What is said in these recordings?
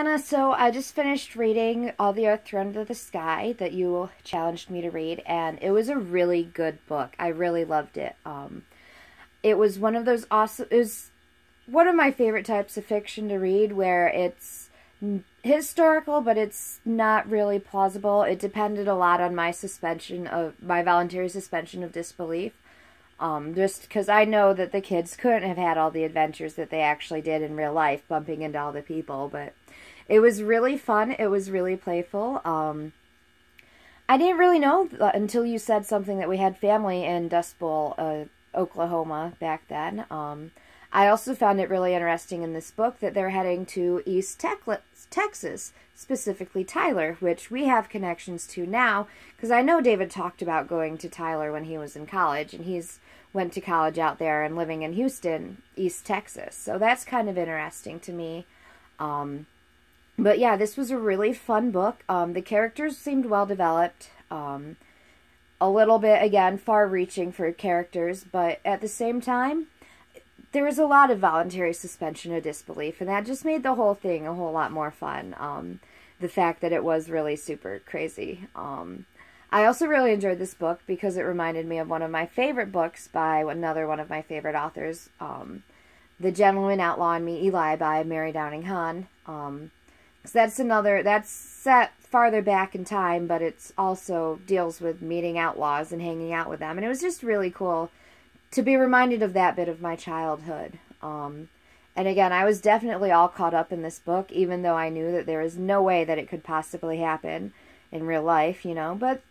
Hannah. So I just finished reading All the Earth Thrown Into the Sky that you challenged me to read, and it was a really good book. I really loved it. It was one of those awesome... It was one of my favorite types of fiction to read, where it's historical, but it's not really plausible. It depended a lot on my voluntary suspension of disbelief. Just because I know that the kids couldn't have had all the adventures that they actually did in real life, bumping into all the people, but it was really fun. It was really playful. I didn't really know until you said something that we had family in Dust Bowl, Oklahoma back then. I also found it really interesting in this book that they're heading to East Texas, specifically Tyler, which we have connections to now, because I know David talked about going to Tyler when he was in college, and he's went to college out there and living in Houston, East Texas. So that's kind of interesting to me. But yeah, this was a really fun book. The characters seemed well developed. A little bit, again, far-reaching for characters, but at the same time, there was a lot of voluntary suspension of disbelief, and that just made the whole thing a whole lot more fun. The fact that it was really super crazy. I also really enjoyed this book because it reminded me of one of my favorite books by another one of my favorite authors, The Gentleman Outlaw and Me, Eli by Mary Downing Hahn. That's set farther back in time, but it's also deals with meeting outlaws and hanging out with them. And it was just really cool to be reminded of that bit of my childhood. And again, I was definitely all caught up in this book, even though I knew that there is no way that it could possibly happen in real life, you know. But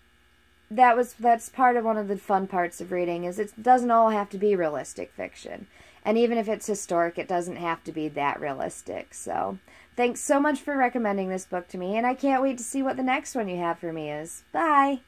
that's part of one of the fun parts of reading, is it doesn't all have to be realistic fiction. And even if it's historic, it doesn't have to be that realistic. So, thanks so much for recommending this book to me, and I can't wait to see what the next one you have for me is. Bye!